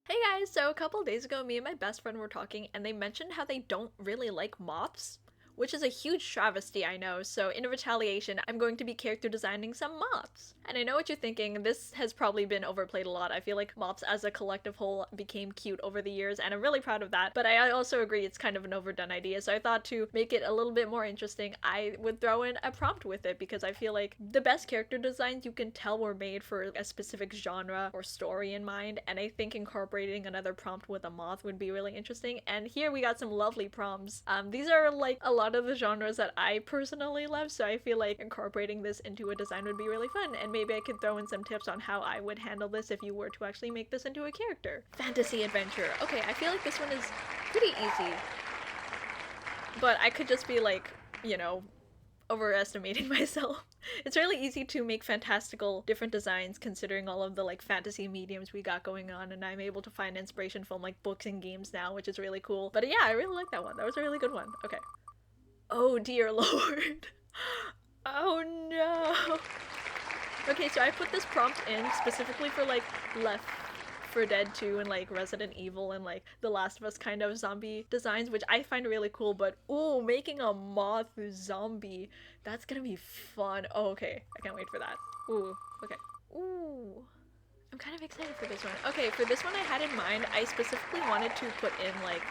Hey guys, so a couple days ago, me and my best friend were talking, and they mentioned how they don't really like moths, which is a huge travesty, I know. So, in retaliation, I'm going to be character designing some moths. And I know what you're thinking, this has probably been overplayed a lot. I feel like moths as a collective whole became cute over the years, and I'm really proud of that. But I also agree it's kind of an overdone idea, so I thought to make it a little bit more interesting, I would throw in a prompt with it because I feel like the best character designs you can tell were made for a specific genre or story in mind, and I think incorporating another prompt with a moth would be really interesting. And here we got some lovely prompts. These are like a lot of the genres that I personally love, so I feel like incorporating this into a design would be really fun, and maybe I could throw in some tips on how I would handle this if you were to actually make this into a character. Fantasy adventure. Okay, I feel like this one is pretty easy, but I could just be like, overestimating myself. It's really easy to make fantastical different designs considering all of the like fantasy mediums we got going on, and I'm able to find inspiration from like books and games now, which is really cool. But yeah, I really like that one. That was a really good one. Okay. Oh dear lord. Oh no. Okay, so I put this prompt in specifically for like Left 4 Dead 2 and like Resident Evil and like The Last of Us kind of zombie designs, which I find really cool. But ooh, making a moth zombie, that's gonna be fun. Oh, okay, I can't wait for that. Ooh, okay. Ooh, I'm kind of excited for this one. Okay, for this one I had in mind, I specifically wanted to put in like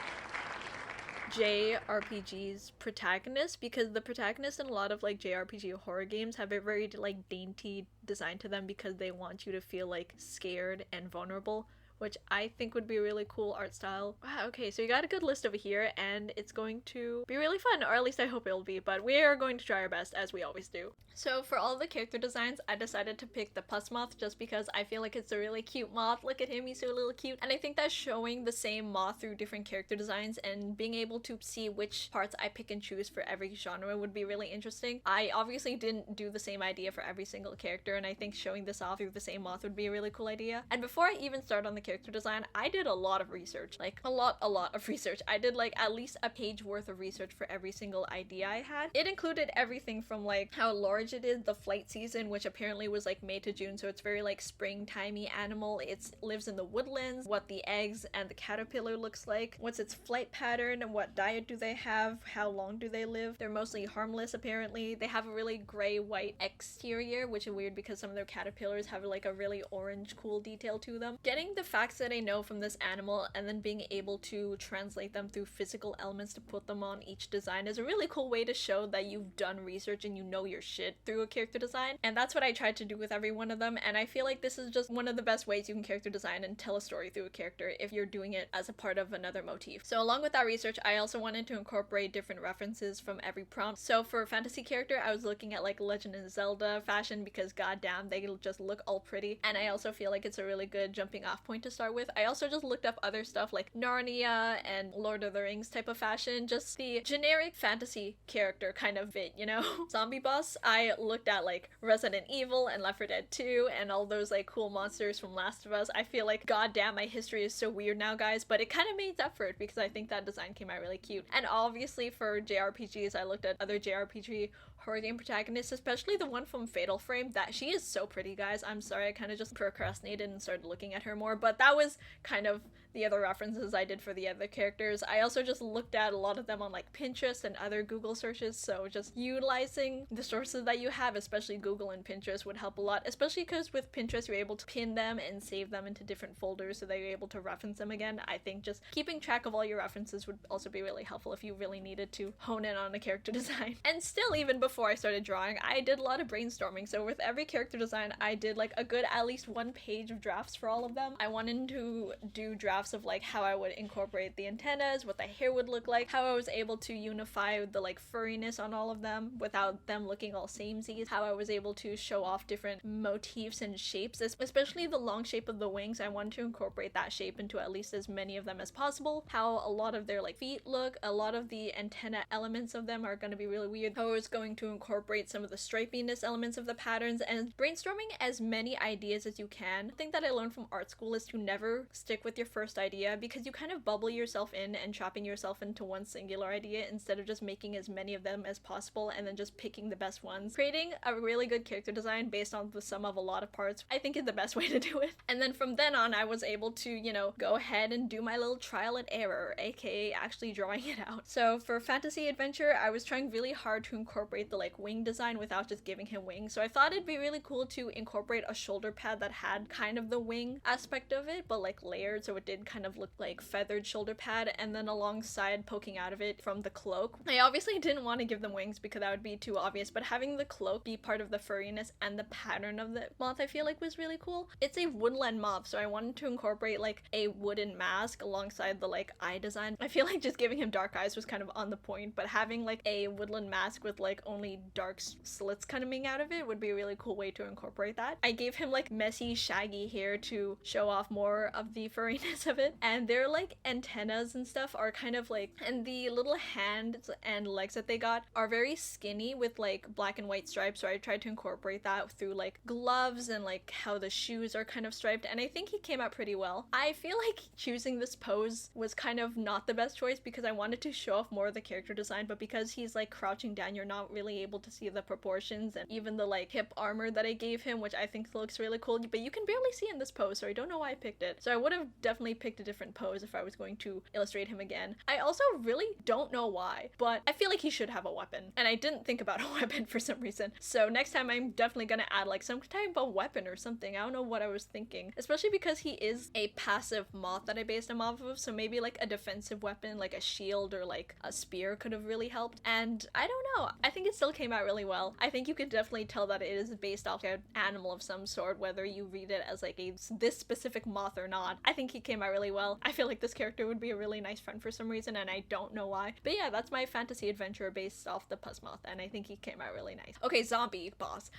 jrpg's protagonist, because the protagonists in a lot of like jrpg horror games have a very like dainty design to them because they want you to feel like scared and vulnerable, which I think would be a really cool art style. Wow, okay, so you got a good list over here, and it's going to be really fun, or at least I hope it'll be, but we are going to try our best, as we always do. So for all the character designs, I decided to pick the pus moth just because I feel like it's a really cute moth. Look at him, he's so little cute. And I think that showing the same moth through different character designs and being able to see which parts I pick and choose for every genre would be really interesting. I obviously didn't do the same idea for every single character, and I think showing this off through the same moth would be a really cool idea. And before I even start on the character design, I did a lot of research, like a lot of research. I did like at least a page worth of research for every single idea I had. It included everything from like how large it is, the flight season, which apparently was like May to June, so it's very like springtimey animal. It lives in the woodlands, what the eggs and the caterpillar looks like, what's its flight pattern, and what diet do they have, how long do they live. They're mostly harmless apparently. They have a really gray-white exterior, which is weird because some of their caterpillars have like a really orange cool detail to them. Getting the facts that I know from this animal and then being able to translate them through physical elements to put them on each design is a really cool way to show that you've done research and you know your shit through a character design. And that's what I tried to do with every one of them, and I feel like this is just one of the best ways you can character design and tell a story through a character if you're doing it as a part of another motif. So along with that research, I also wanted to incorporate different references from every prompt. So for a fantasy character, I was looking at like Legend of Zelda fashion because goddamn, they just look all pretty, and I also feel like it's a really good jumping off point to start with. I also just looked up other stuff like Narnia and Lord of the Rings type of fashion, just the generic fantasy character kind of fit, you know? Zombie boss, I looked at like Resident Evil and Left 4 Dead 2 and all those like cool monsters from Last of Us. I feel like goddamn, my history is so weird now, guys, but it kind of made up for it because I think that design came out really cute. And obviously for JRPGs, I looked at other JRPG horror game protagonists, especially the one from Fatal Frame. That she is so pretty, guys. I'm sorry, I kind of just procrastinated and started looking at her more, but that was kind of the other references I did for the other characters. I also just looked at a lot of them on like Pinterest and other Google searches, so just utilizing the sources that you have, especially Google and Pinterest, would help a lot, especially because with Pinterest you're able to pin them and save them into different folders so that you're able to reference them again. I think just keeping track of all your references would also be really helpful if you really needed to hone in on a character design. And still, even before I started drawing, I did a lot of brainstorming, so with every character design I did like a good at least 1 page of drafts for all of them. I wanted to do drafts of like how I would incorporate the antennas, what the hair would look like, how I was able to unify the like furriness on all of them without them looking all samesies, how I was able to show off different motifs and shapes, especially the long shape of the wings. I wanted to incorporate that shape into at least as many of them as possible. How a lot of their like feet look, a lot of the antenna elements of them are going to be really weird. How I was going to incorporate some of the stripiness elements of the patterns, and brainstorming as many ideas as you can. The thing that I learned from art school is to never stick with your first first idea, because you kind of bubble yourself in and trapping yourself into one singular idea instead of just making as many of them as possible and then just picking the best ones. Creating a really good character design based on the sum of a lot of parts, I think, is the best way to do it. And then from then on, I was able to, you know, go ahead and do my little trial and error, aka actually drawing it out. So for fantasy adventure, I was trying really hard to incorporate the like wing design without just giving him wings. So I thought it'd be really cool to incorporate a shoulder pad that had kind of the wing aspect of it, but like layered, so it did kind of look like feathered shoulder pad, and then alongside poking out of it from the cloak. I obviously didn't want to give them wings because that would be too obvious, but having the cloak be part of the furriness and the pattern of the moth I feel like was really cool. It's a woodland moth, so I wanted to incorporate like a wooden mask alongside the like eye design. I feel like just giving him dark eyes was kind of on the point, but having like a woodland mask with like only dark slits coming out of it would be a really cool way to incorporate that. I gave him like messy shaggy hair to show off more of the furriness of it, and their like antennas and stuff are kind of like, and the little hands and legs that they got are very skinny with like black and white stripes, so I tried to incorporate that through like gloves and like how the shoes are kind of striped, and I think he came out pretty well. I feel like choosing this pose was kind of not the best choice because I wanted to show off more of the character design, but because he's like crouching down, you're not really able to see the proportions and even the like hip armor that I gave him, which I think looks really cool, but you can barely see in this pose, so I don't know why I picked it. So I would have definitely picked a different pose if I was going to illustrate him again. I also really don't know why, but I feel like he should have a weapon, and I didn't think about a weapon for some reason. So next time I'm definitely gonna add like some type of weapon or something. I don't know what I was thinking, especially because he is a passive moth that I based him off of, so maybe like a defensive weapon like a shield or like a spear could have really helped. And I don't know, I think it still came out really well. I think you could definitely tell that it is based off an animal of some sort, whether you read it as like this specific moth or not. I think he came out really well. I feel like this character would be a really nice friend for some reason, and I don't know why. But yeah, that's my fantasy adventure based off the pus moth, and I think he came out really nice. Okay, zombie boss.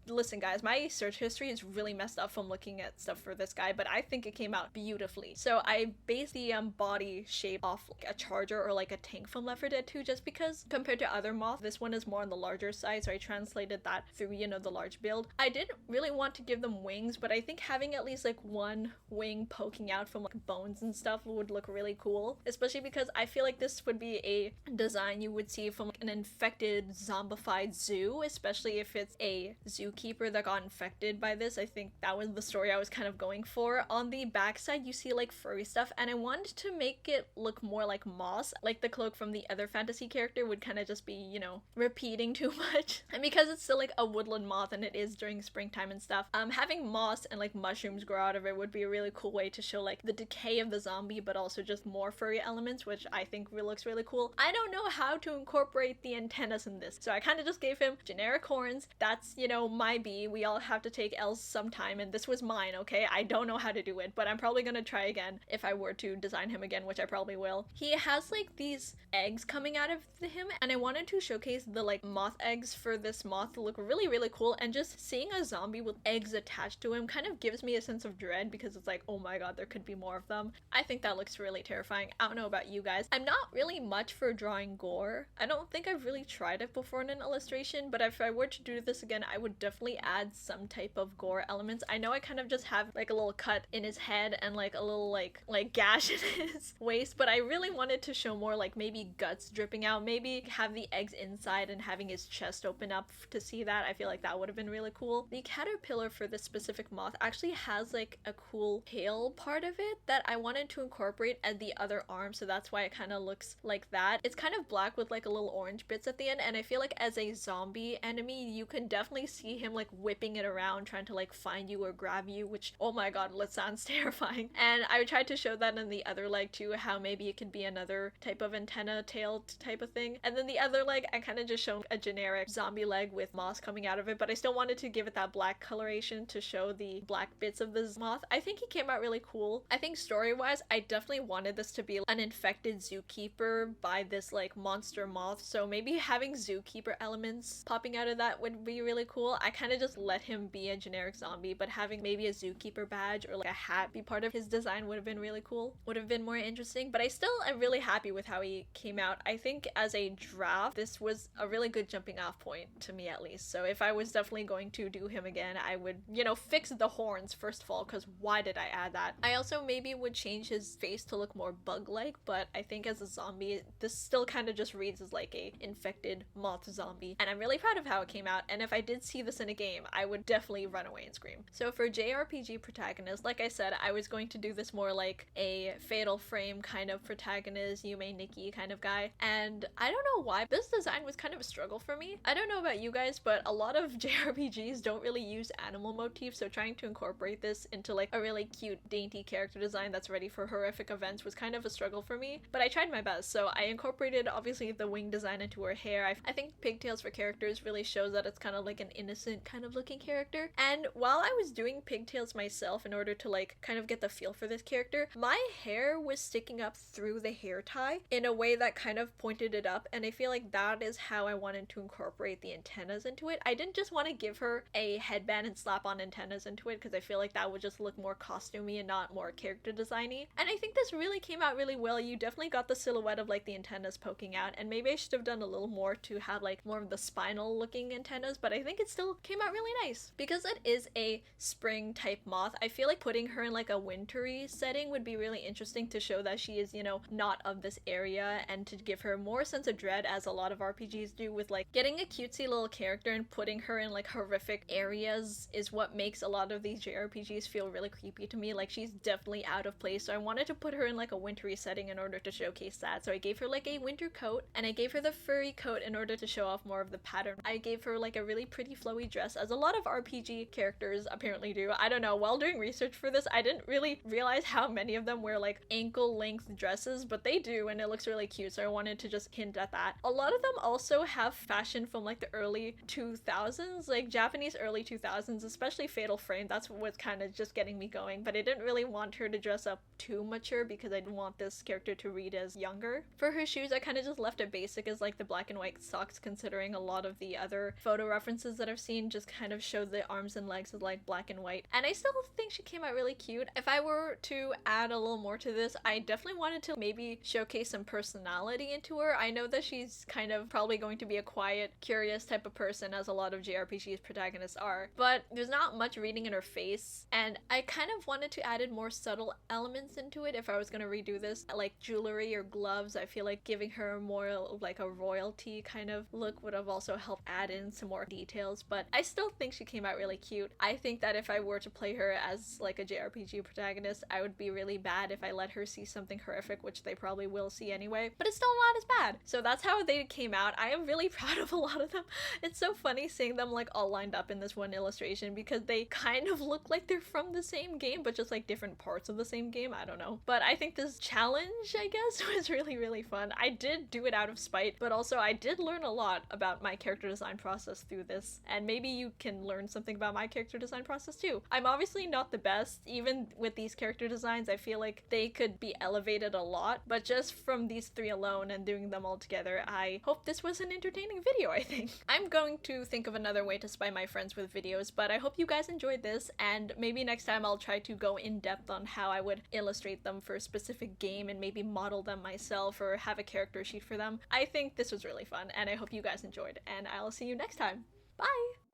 Listen guys, my search history is really messed up from looking at stuff for this guy, but I think it came out beautifully. So I based the body shape off like a charger or like a tank from Left 4 Dead 2, just because compared to other moth, this one is more on the larger side, so I translated that through, you know, the large build. I didn't really want to give them wings, but I think having at least like one wing poking out from like bones and stuff would look really cool, especially because I feel like this would be a design you would see from like an infected zombified zoo, especially if it's a zookeeper that got infected by this. I think that was the story I was kind of going for. On the backside you see like furry stuff, and I wanted to make it look more like moss, like the cloak from the other fantasy character would kind of just be, you know, repeating too much. And because it's still like a woodland moth and it is during springtime and stuff, having moss and like mushrooms grow out of it would be a really cool way to show like the decay of the zombie, but also just more furry elements, which I think looks really cool. I don't know how to incorporate the antennas in this, so I kind of just gave him generic horns. That's, you know, my B. We all have to take L's sometime, and this was mine, okay? I don't know how to do it, but I'm probably gonna try again if I were to design him again, which I probably will. He has like these eggs coming out of him, and I wanted to showcase the like moth eggs for this moth to look really cool, and just seeing a zombie with eggs attached to him kind of gives me a sense of dread because it's like, oh my god, there could be more of them. I think that looks really terrifying. I don't know about you guys. I'm not really much for drawing gore. I don't think I've really tried it before in an illustration, but if I were to do this again, I would definitely add some type of gore elements. I know I kind of just have like a little cut in his head and like a little like gash in his waist, but I really wanted to show more like maybe guts dripping out, maybe have the eggs inside and having his chest open up to see that. I feel like that would have been really cool. The caterpillar for this specific moth actually has like a cool tail part of it that I wanted to incorporate at the other arm, so that's why it kind of looks like that. It's kind of black with like a little orange bits at the end, and I feel like as a zombie enemy you can definitely see him like whipping it around trying to like find you or grab you, which, oh my god, that sounds terrifying. And I tried to show that in the other leg too, how maybe it could be another type of antenna tail type of thing. And then the other leg I kind of just showed a generic zombie leg with moss coming out of it, but I still wanted to give it that black coloration to show the black bits of the moth. I think he came out really cool. I think story wise I definitely wanted this to be an infected zookeeper by this like monster moth, so maybe having zookeeper elements popping out of that would be really cool. I kind of just let him be a generic zombie, but having maybe a zookeeper badge or like a hat be part of his design would have been really cool, would have been more interesting. But I still am really happy with how he came out. I think as a draft this was a really good jumping off point to me, at least. So if I was definitely going to do him again, I would, you know, fix the horns first of all, because why did I add that? I also maybe would change his face to look more bug-like, but I think as a zombie, this still kind of just reads as like a infected moth zombie, and I'm really proud of how it came out, and if I did see this in a game, I would definitely run away and scream. So for JRPG protagonist, like I said, I was going to do this more like a Fatal Frame kind of protagonist, Yume Nikki kind of guy, and I don't know why, this design was kind of a struggle for me. I don't know about you guys, but a lot of JRPGs don't really use animal motifs, so trying to incorporate this into like a really cute, dainty character design that's ready for horrific events was kind of a struggle for me, but I tried my best. So I incorporated obviously the wing design into her hair. I think pigtails for characters really shows that it's kind of like an innocent kind of looking character, and while I was doing pigtails myself in order to like kind of get the feel for this character, my hair was sticking up through the hair tie in a way that kind of pointed it up, and I feel like that is how I wanted to incorporate the antennas into it. I didn't just want to give her a headband and slap on antennas into it because I feel like that would just look more costumey and not more character designy, and I think this really came out really well. You definitely got the silhouette of like the antennas poking out, and maybe I should have done a little more to have like more of the spinal looking antennas, but I think it still came out really nice. Because it is a spring type moth, I feel like putting her in like a wintry setting would be really interesting to show that she is, you know, not of this area, and to give her more sense of dread, as a lot of RPGs do, with like getting a cutesy little character and putting her in like horrific areas is what makes a lot of these JRPGs feel really creepy to me. Like she's definitely out of place, so I wanted to put her in like a wintry setting in order to showcase that. So I gave her like a winter coat, and I gave her the furry coat in order to show off more of the pattern. I gave her like a really pretty flowy dress, as a lot of RPG characters apparently do. I don't know, while doing research for this, I didn't really realize how many of them wear like ankle length dresses, but they do, and it looks really cute, so I wanted to just hint at that. A lot of them also have fashion from like the early 2000s, like Japanese early 2000s, especially Fatal Frame. That's what's kind of just getting me going, but I didn't really want her to dress up too mature because I didn't want this character to read as younger. For her shoes, I kind of just left it basic as like the black and white socks, considering a lot of the other photo references that I've seen just kind of show the arms and legs as like black and white, and I still think she came out really cute. If I were to add a little more to this, I definitely wanted to maybe showcase some personality into her. I know that she's kind of probably going to be a quiet, curious type of person, as a lot of JRPGs protagonists are, but there's not much reading in her face, and I kind of wanted to add in more subtle elements into it if I was going to redo this, like jewelry or gloves. I feel like giving her more like a royalty kind of look would have also helped add in some more details, but I still think she came out really cute. I think that if I were to play her as like a JRPG protagonist, I would be really bad if I let her see something horrific, which they probably will see anyway, but it's still not as bad. So that's how they came out. I am really proud of a lot of them. It's so funny seeing them like all lined up in this one illustration because they kind of look like they're from the same game, but just like different parts of the same game. I don't know. But I think this challenge, I guess, was really fun. I did do it out of spite, but also I did learn a lot about my character design process through this, and maybe you can learn something about my character design process too. I'm obviously not the best. Even with these character designs, I feel like they could be elevated a lot, but just from these three alone and doing them all together, I hope this was an entertaining video, I think. I'm going to think of another way to spy my friends with videos, but I hope you guys enjoyed this, and maybe next time I'll try to go in depth on how I would illustrate them for a specific game and maybe model them myself or have a character sheet for them. I think this was really fun, and I hope you guys enjoyed, and I'll see you next time. Bye!